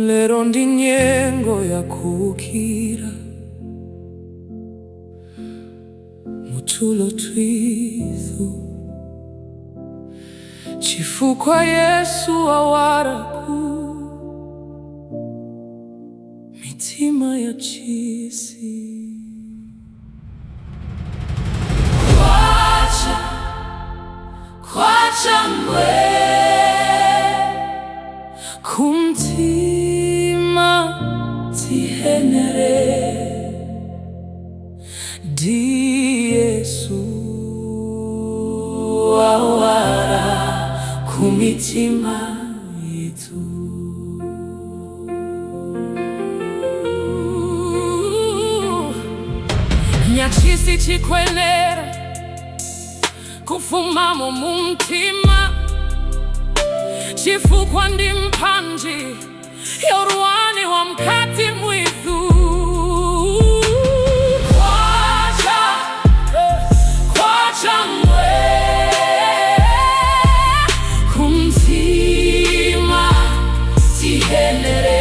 Lero Ndi Nyengo Yakuwukira mutulo twizu chifukwa Yesu awaraku mitima ya chisi. Kwacha mwe kumtima tihenere di Yesu awara kumitima yitu. Nyachisi chikwenera kufumamo mumtima chifukwa ndi mpanji yoruani wa mkati mwitu. Kwacha mwe kumtima tihenere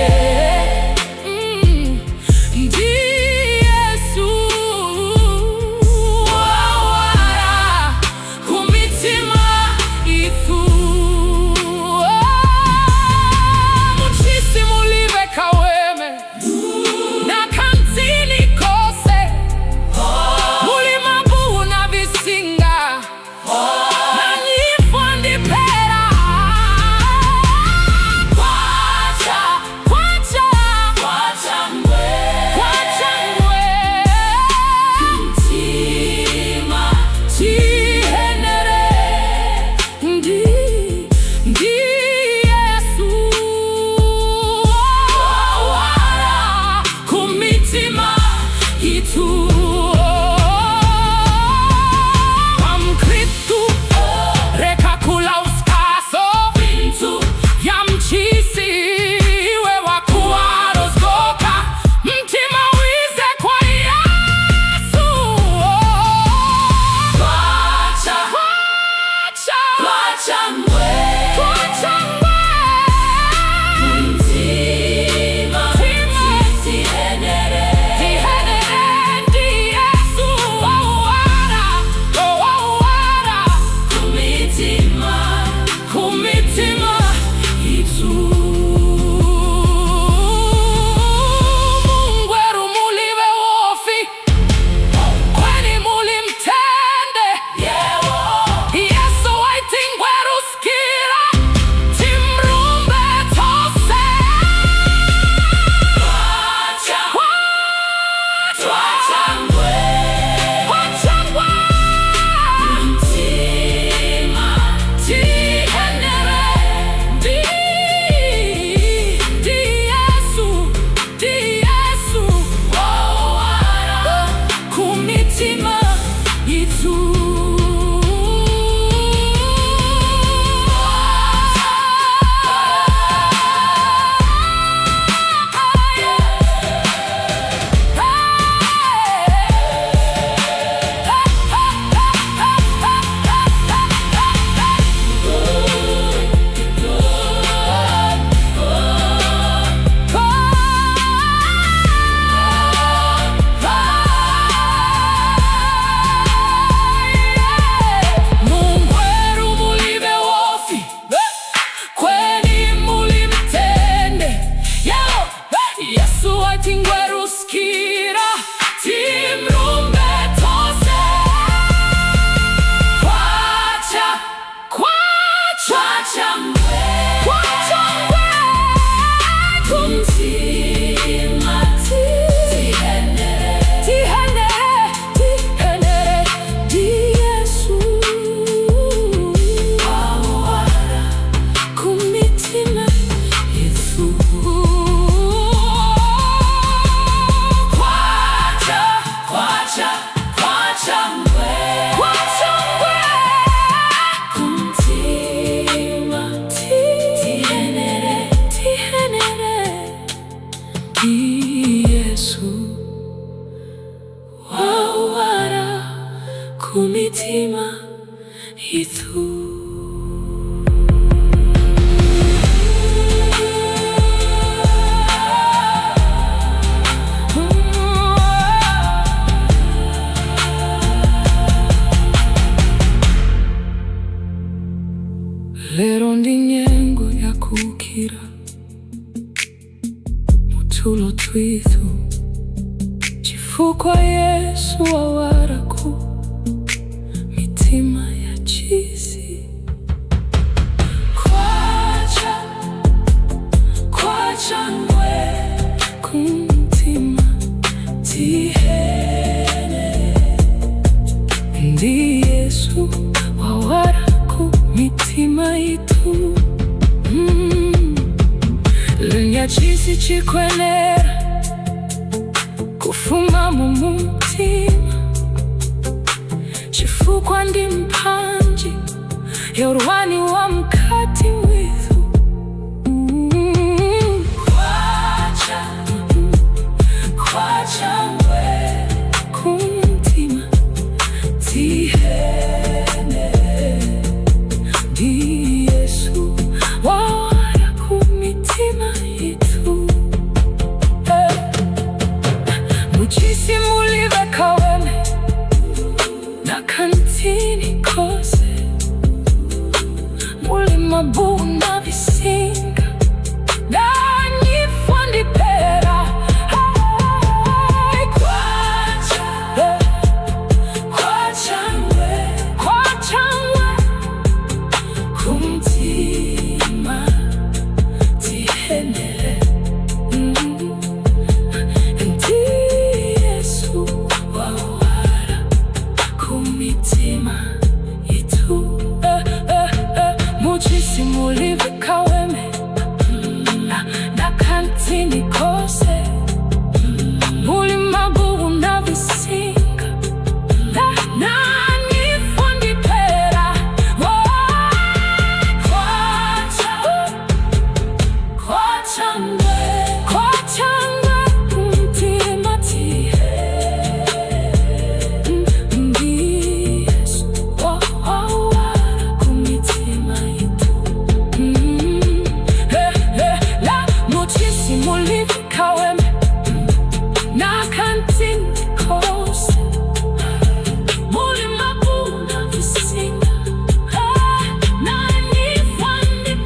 twithu chifukwa Yesu wawaraku mitima ya chisi kwacha ngwe kumtima tihene ndi Yesu wawaraku mitima itu lunya chisi chikwenera kufuma mu mutima chifukwa ndi mpanji yorwani wa mkati withu kwacha ngwe kumtima tihene ndi Yesu wawaraku mitima itu muchisi mulive kaweme na kantini kose muli mabunda visinga danyi fundi pera kwacha ngwe kumtima tihene ndi Yesu wawaraku mitima itu muchisi mulive kaweme na kantini kose